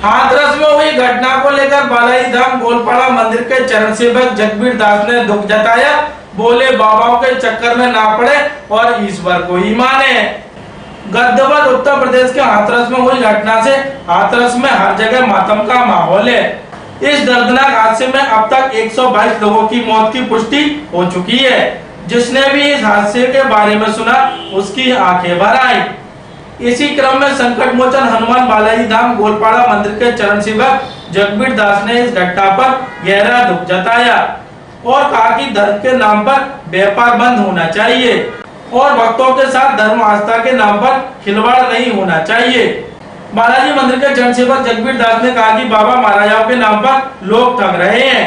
हाथरस में हुई घटना को लेकर बालाजी धाम गोलपाड़ा मंदिर के चरण सेवक जगबीर दास ने दुख जताया। बोले बाबाओं के चक्कर में ना पड़े और ईश्वर को ही माने। गद्दवद उत्तर प्रदेश के हाथरस में हुई घटना से हाथरस में हर जगह मातम का माहौल है। इस दर्दनाक हादसे में अब तक 122 लोगों की मौत की पुष्टि हो चुकी है। जिसने भी इस हादसे के बारे में सुना उसकी आंखें भर आई। इसी क्रम में संकट मोचन हनुमान बालाजी धाम गोलपाड़ा मंदिर के चरण सेवक जगबीर दास ने इस घटना पर गहरा दुख जताया और कहा कि धर्म के नाम पर व्यापार बंद होना चाहिए और भक्तों के साथ धर्म आस्था के नाम पर खिलवाड़ नहीं होना चाहिए। बालाजी मंदिर के चरण सेवक जगबीर दास ने कहा कि बाबा महाराजाओं के नाम पर लोग ठग रहे हैं।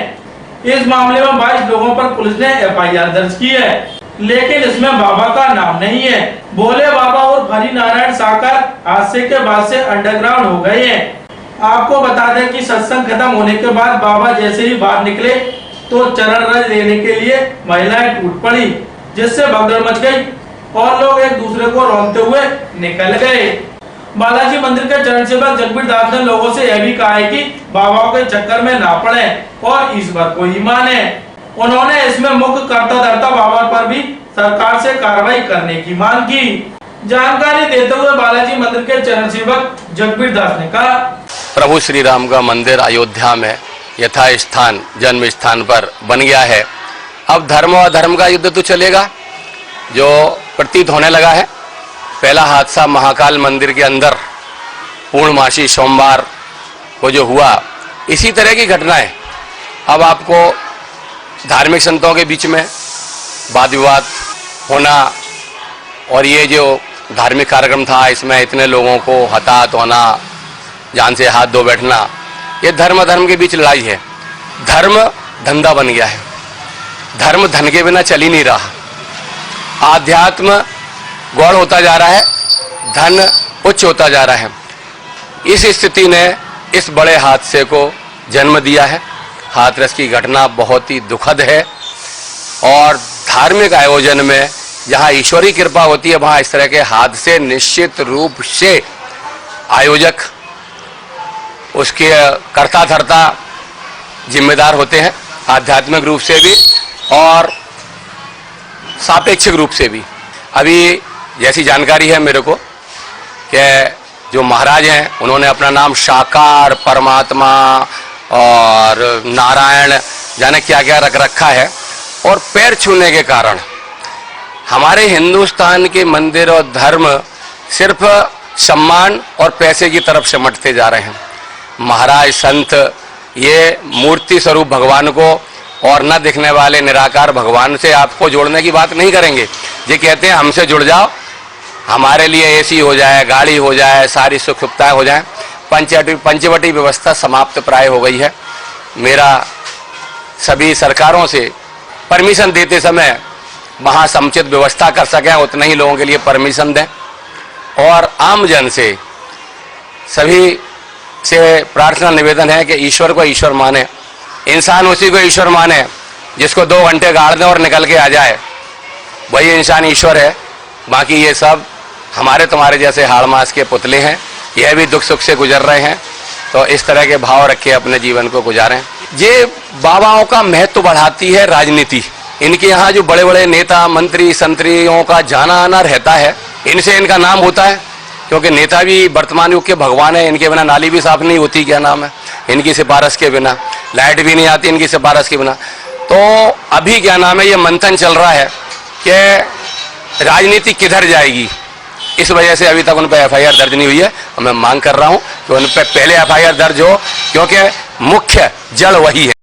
इस मामले में 22 लोगों पर पुलिस ने FIR दर्ज की है, लेकिन इसमें बाबा का नाम नहीं है। भोले बाबा और हरि नारायण साकर हादसे के बाद से अंडरग्राउंड हो गए हैं। आपको बता दें कि सत्संग खत्म होने के बाद बाबा जैसे ही बाहर निकले तो चरण रज लेने के लिए महिलाएं टूट पड़ी, जिससे भगदड़ मच गई और लोग एक दूसरे को रौंदते हुए निकल गए। बालाजी मंदिर के चरण सेवक जगबीर दास ने लोगों से यह भी कहा है कि बाबाओं के चक्कर में ना पड़े और ईश्वर को ही माने। उन्होंने इसमें मुख्य कर्ता धर्ता बाबा पर भी सरकार से कार्रवाई करने की मांग की। जानकारी देते हुए बालाजी मंदिर के चरण सेवक जगबीर दास ने कहा, प्रभु श्री राम का मंदिर अयोध्या में यथा स्थान जन्म स्थान पर बन गया है। अब धर्म और अधर्म का युद्ध तो चलेगा, जो प्रतीत होने लगा है। पहला हादसा महाकाल मंदिर के अंदर पूर्णमासी सोमवार को जो हुआ, इसी तरह की घटनाएं अब आपको धार्मिक संतों के बीच में वाद विवाद होना और ये जो धार्मिक कार्यक्रम था इसमें इतने लोगों को हताहत होना, जान से हाथ धो बैठना, ये धर्म अधर्म के बीच लड़ाई है। धर्म धंधा बन गया है, धर्म धन के बिना चल ही नहीं रहा। आध्यात्म गौड़ होता जा रहा है, धन उच्च होता जा रहा है। इस स्थिति ने इस बड़े हादसे को जन्म दिया है। हाथरस की घटना बहुत ही दुखद है और धार्मिक आयोजन में जहां ईश्वरी कृपा होती है वहां इस तरह के हादसे निश्चित रूप से आयोजक, उसके कर्ता धर्ता जिम्मेदार होते हैं, आध्यात्मिक रूप से भी और सापेक्षिक रूप से भी। अभी जैसी जानकारी है मेरे को कि जो महाराज हैं उन्होंने अपना नाम साकार परमात्मा और नारायण जाने क्या क्या रख रखा है और पैर छूने के कारण हमारे हिंदुस्तान के मंदिर और धर्म सिर्फ सम्मान और पैसे की तरफ सिमटते जा रहे हैं। महाराज संत ये मूर्ति स्वरूप भगवान को और न दिखने वाले निराकार भगवान से आपको जोड़ने की बात नहीं करेंगे। ये कहते हैं हमसे जुड़ जाओ, हमारे लिए AC हो जाए, गाड़ी हो जाए, सारी सुख सुविधाएं हो जाए। पंचवटी व्यवस्था समाप्त प्राय हो गई है। मेरा सभी सरकारों से परमिशन देते समय वहाँ समुचित व्यवस्था कर सकें उतने ही लोगों के लिए परमिशन दें और आम जन से सभी से प्रार्थना निवेदन है कि ईश्वर को ईश्वर माने, इंसान उसी को ईश्वर माने जिसको 2 घंटे गाड़ दें और निकल के आ जाए, वही इंसान ईश्वर है। बाकी ये सब हमारे तुम्हारे जैसे हाड़ मास के पुतले हैं, यह भी दुख सुख से गुजर रहे हैं। तो इस तरह के भाव रख के अपने जीवन को गुजारें। ये बाबाओं का महत्व बढ़ाती है राजनीति। इनके यहाँ जो बड़े बड़े नेता मंत्री संतरियों का जाना आना रहता है, इनसे इनका नाम होता है क्योंकि नेता भी वर्तमान युग के भगवान है। इनके बिना नाली भी साफ नहीं होती, क्या नाम है, इनकी सिफारिश के बिना लाइट भी नहीं आती, इनकी सिफारिश के बिना। तो अभी क्या नाम है, ये मंथन चल रहा है कि राजनीति किधर जाएगी। इस वजह से अभी तक उन पर FIR दर्ज नहीं हुई है और मैं मांग कर रहा हूं कि उन पर पहले FIR दर्ज हो, क्योंकि मुख्य जड़ वही है।